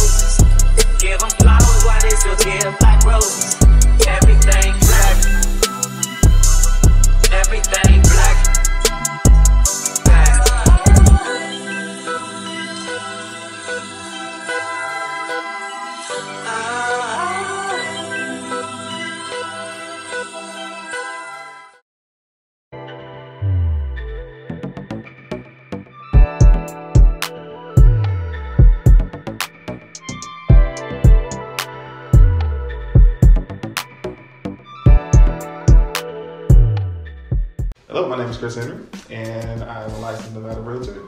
roses. Give them flowers while they still give like roses. Everything black. Everything black. Hello, my name is Chris Henry, and I'm a licensed Nevada realtor,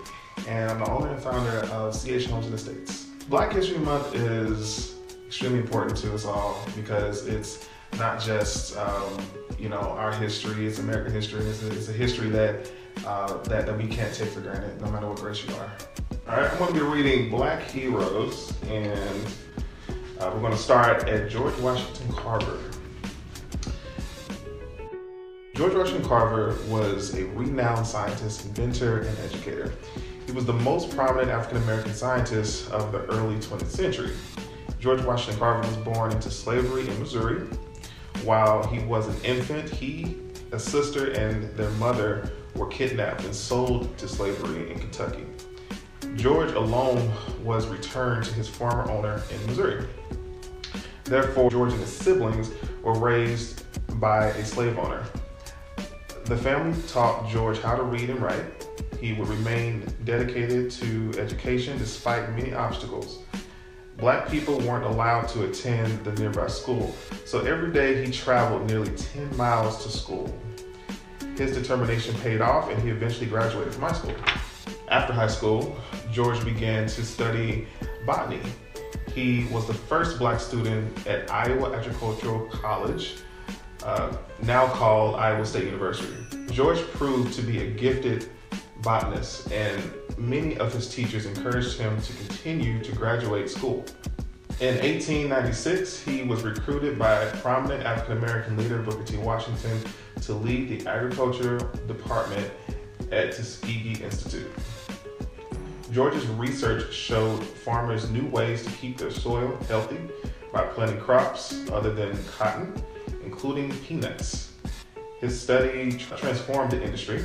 and I'm the owner and founder of CH Homes and Estates. Black History Month is extremely important to us all because it's not just our history; it's American history. It's a history that we can't take for granted, no matter what race you are. All right, I'm going to be reading Black Heroes, and we're going to start at George Washington Carver. George Washington Carver was a renowned scientist, inventor, and educator. He was the most prominent African-American scientist of the early 20th century. George Washington Carver was born into slavery in Missouri. While he was an infant, he, a sister, and their mother were kidnapped and sold to slavery in Kentucky. George alone was returned to his former owner in Missouri. Therefore, George and his siblings were raised by a slave owner. The family taught George how to read and write. He would remain dedicated to education despite many obstacles. Black people weren't allowed to attend the nearby school, so every day he traveled nearly 10 miles to school. His determination paid off, and he eventually graduated from high school. After high school, George began to study botany. He was the first Black student at Iowa Agricultural College, now called Iowa State University. George proved to be a gifted botanist, and many of his teachers encouraged him to continue to graduate school. In 1896, he was recruited by prominent African-American leader Booker T. Washington to lead the agriculture department at Tuskegee Institute. George's research showed farmers new ways to keep their soil healthy by planting crops other than cotton, including peanuts. His study transformed the industry.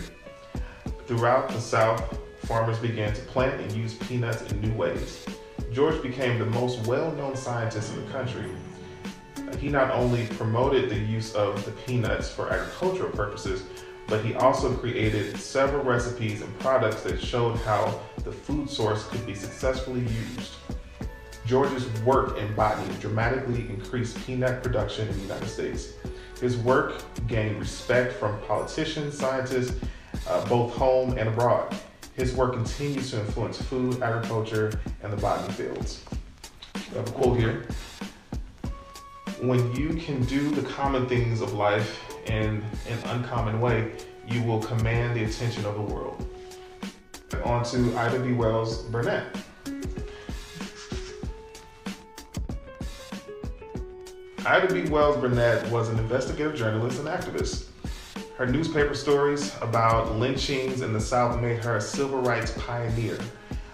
Throughout the South, farmers began to plant and use peanuts in new ways. George became the most well-known scientist in the country. He not only promoted the use of the peanuts for agricultural purposes, but he also created several recipes and products that showed how the food source could be successfully used. George's work in botany dramatically increased peanut production in the United States. His work gained respect from politicians, scientists, both home and abroad. His work continues to influence food, agriculture, and the botany fields. I have a quote here. When you can do the common things of life in an uncommon way, you will command the attention of the world. On to Ida B. Wells Burnett. Ida B. Wells Burnett was an investigative journalist and activist. Her newspaper stories about lynchings in the South made her a civil rights pioneer.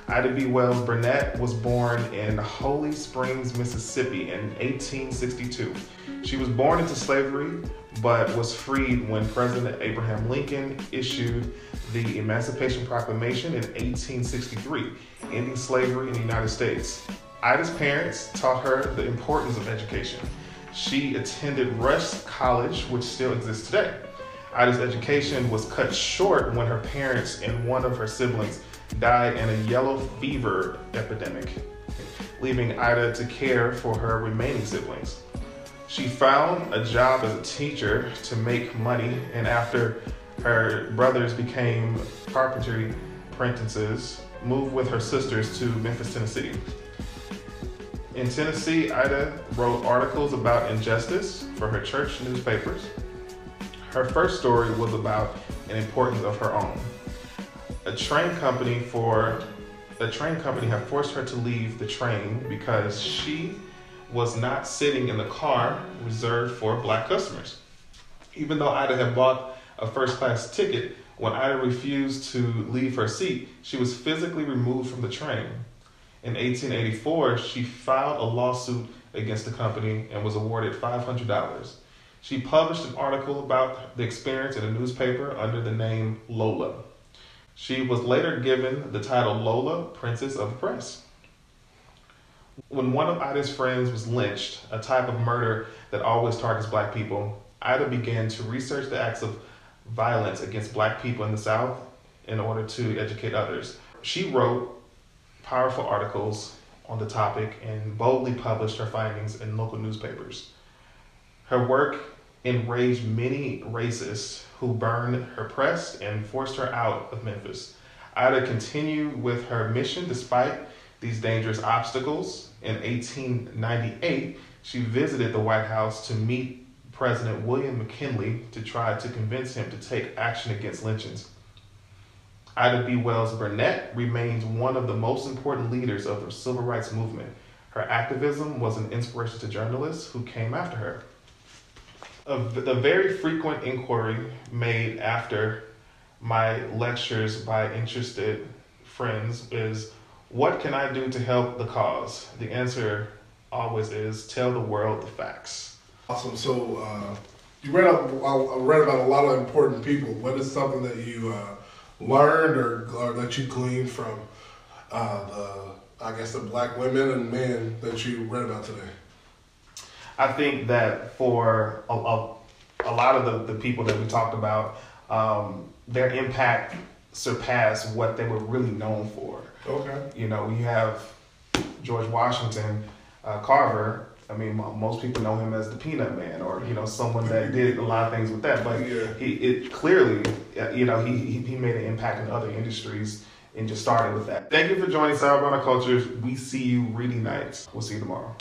Ida B. Wells Burnett was born in Holly Springs, Mississippi in 1862. She was born into slavery, but was freed when President Abraham Lincoln issued the Emancipation Proclamation in 1863, ending slavery in the United States. Ida's parents taught her the importance of education. She attended Rush College, which still exists today. Ida's education was cut short when her parents and one of her siblings died in a yellow fever epidemic, leaving Ida to care for her remaining siblings. She found a job as a teacher to make money, and after her brothers became carpentry apprentices, moved with her sisters to Memphis, Tennessee. In Tennessee, Ida wrote articles about injustice for her church newspapers. Her first story was about an importance of her own. A train company had forced her to leave the train because she was not sitting in the car reserved for Black customers. Even though Ida had bought a first-class ticket, when Ida refused to leave her seat, she was physically removed from the train. In 1884, she filed a lawsuit against the company and was awarded $500. She published an article about the experience in a newspaper under the name Lola. She was later given the title Lola, Princess of the Press. When one of Ida's friends was lynched, a type of murder that always targets black people, Ida began to research the acts of violence against black people in the South in order to educate others. She wrote powerful articles on the topic and boldly published her findings in local newspapers. Her work enraged many racists who burned her press and forced her out of Memphis. Ida continued with her mission despite these dangerous obstacles. In 1898, she visited the White House to meet President William McKinley to try to convince him to take action against lynchings. Ida B. Wells Burnett remains one of the most important leaders of the civil rights movement. Her activism was an inspiration to journalists who came after her. The very frequent inquiry made after my lectures by interested friends is, what can I do to help the cause? The answer always is, tell the world the facts. Awesome. So you read about a lot of important people. What is something that you learned or that you gleaned from the black women and men that you read about today? I think that for a lot of the people that we talked about, their impact surpassed what they were really known for. Okay. You know, you have George Washington, Carver. I mean, most people know him as the Peanut Man, or someone that did a lot of things with that. But he clearly, he made an impact in other industries and just started with that. Thank you for joining Sawubona Cultures. We see you reading nights. We'll see you tomorrow.